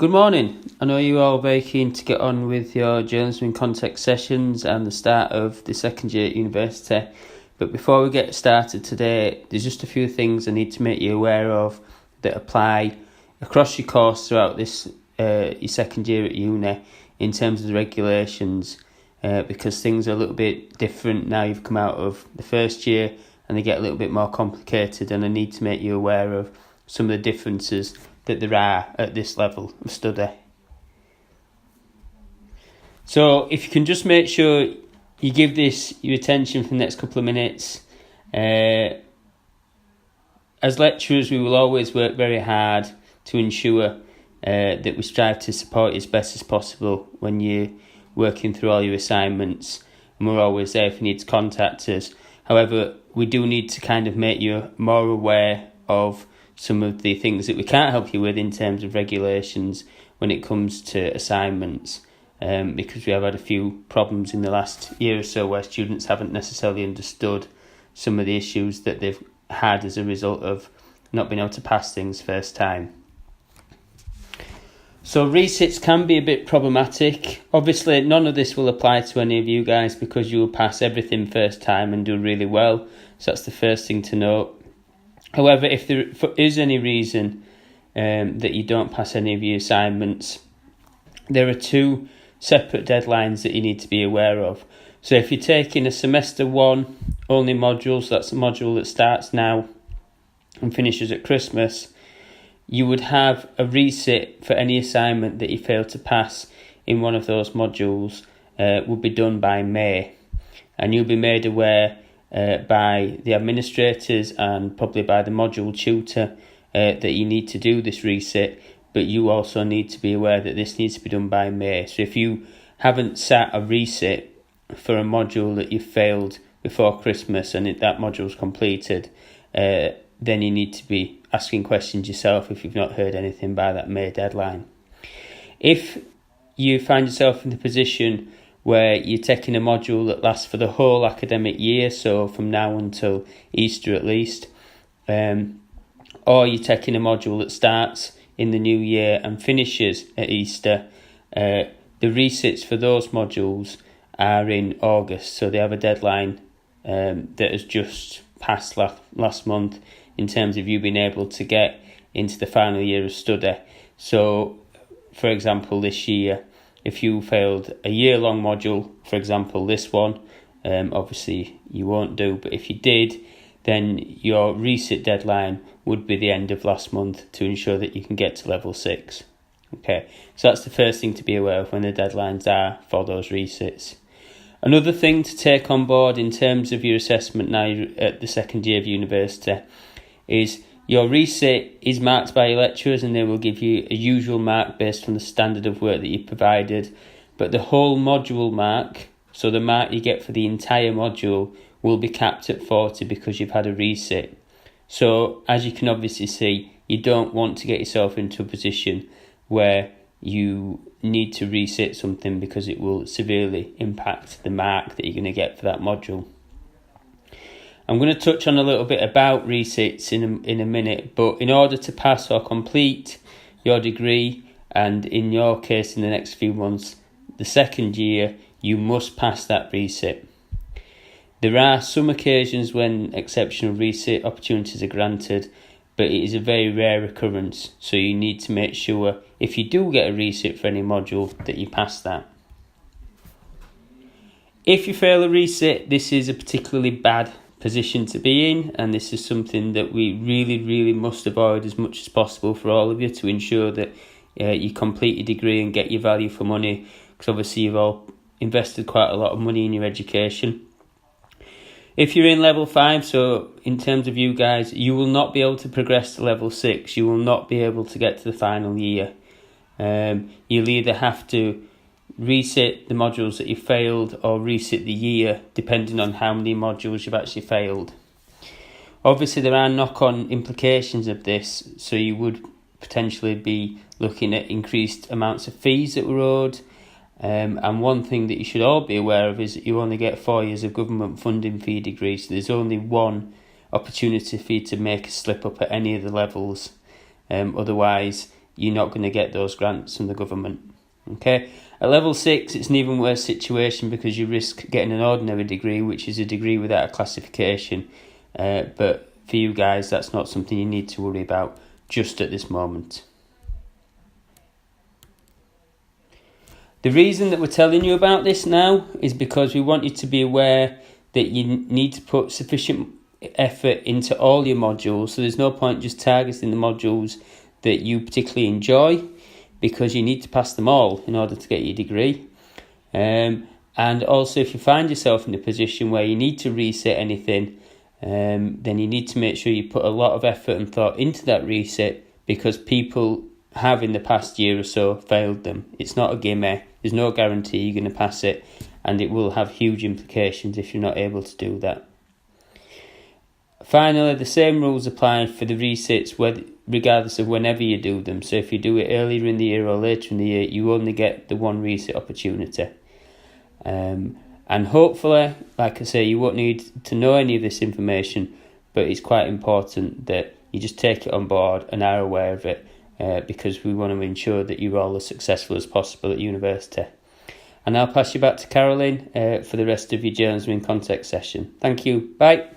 Good morning. I know you're all very keen to get on with your journalism in context sessions and the start of the second year at university. But before we get started today, there's just a few things I need to make you aware of that apply across your course throughout this your second year at uni in terms of the regulations, because things are a little bit different now you've come out of the first year and they get a little bit more complicated, and I need to make you aware of some of the differences that there are at this level of study. So if you can just make sure you give this your attention for the next couple of minutes. As lecturers, we will always work very hard to ensure that we strive to support you as best as possible when you're working through all your assignments, and we're always there if you need to contact us. However, we do need to kind of make you more aware of some of the things that we can't help you with in terms of regulations when it comes to assignments, because we have had a few problems in the last year or so where students haven't necessarily understood some of the issues that they've had as a result of not being able to pass things first time. So resits can be a bit problematic. Obviously, none of this will apply to any of you guys because you will pass everything first time and do really well. So that's the first thing to note. However, if there is any reason that you don't pass any of your assignments, there are two separate deadlines that you need to be aware of. So if you're taking a semester one only module, so that's a module that starts now and finishes at Christmas, you would have a resit for any assignment that you fail to pass in one of those modules would be done by May. And you'll be made aware by the administrators and probably by the module tutor that you need to do this resit, but you also need to be aware that this needs to be done by May. So if you haven't sat a resit for a module that you failed before Christmas and that module's completed, then you need to be asking questions yourself if you've not heard anything by that May deadline. If you find yourself in the position where you're taking a module that lasts for the whole academic year, so from now until Easter at least, or you're taking a module that starts in the new year and finishes at Easter, the resits for those modules are in August, so they have a deadline that has just passed last month in terms of you being able to get into the final year of study. So, for example, this year, if you failed a year-long module, for example, this one, obviously you won't do, but if you did, then your resit deadline would be the end of last month to ensure that you can get to level 6. Okay, so that's the first thing to be aware of when the deadlines are for those resits. Another thing to take on board in terms of your assessment now you're at the second year of university is your resit is marked by your lecturers, and they will give you a usual mark based on the standard of work that you provided. But the whole module mark, so the mark you get for the entire module, will be capped at 40 because you've had a resit. So as you can obviously see, you don't want to get yourself into a position where you need to resit something because it will severely impact the mark that you're going to get for that module. I'm going to touch on a little bit about resits in a minute, but in order to pass or complete your degree, and in your case in the next few months, the second year, you must pass that resit. There are some occasions when exceptional resit opportunities are granted, but it is a very rare occurrence, so you need to make sure if you do get a resit for any module that you pass that. If you fail a resit, this is a particularly bad position to be in, and this is something that we really must avoid as much as possible for all of you to ensure that you complete your degree and get your value for money, because obviously you've all invested quite a lot of money in your education. If you're in level 5, so in terms of you guys, you will not be able to progress to level 6. You will not be able to get to the final year. You'll either have to resit the modules that you failed or resit the year, depending on how many modules you've actually failed. Obviously, there are knock-on implications of this, so you would potentially be looking at increased amounts of fees that were owed. And one thing that you should all be aware of is that you only get 4 years of government funding for your degree, so there's only one opportunity for you to make a slip up at any of the levels. Otherwise, you're not going to get those grants from the government. Okay, at level 6, it's an even worse situation because you risk getting an ordinary degree, which is a degree without a classification. But for you guys, that's not something you need to worry about just at this moment. The reason that we're telling you about this now is because we want you to be aware that you need to put sufficient effort into all your modules. So there's no point just targeting the modules that you particularly enjoy, because you need to pass them all in order to get your degree. And also, if you find yourself in a position where you need to reset anything, then you need to make sure you put a lot of effort and thought into that reset, because people have in the past year or so failed them. It's not a gimme. There's no guarantee you're going to pass it, and it will have huge implications if you're not able to do that. Finally, the same rules apply for the resets regardless of whenever you do them. So if you do it earlier in the year or later in the year, you only get the one reset opportunity. And hopefully, like I say, you won't need to know any of this information, but it's quite important that you just take it on board and are aware of it, because we want to ensure that you're all as successful as possible at university. And I'll pass you back to Caroline for the rest of your journalism in context session. Thank you. Bye.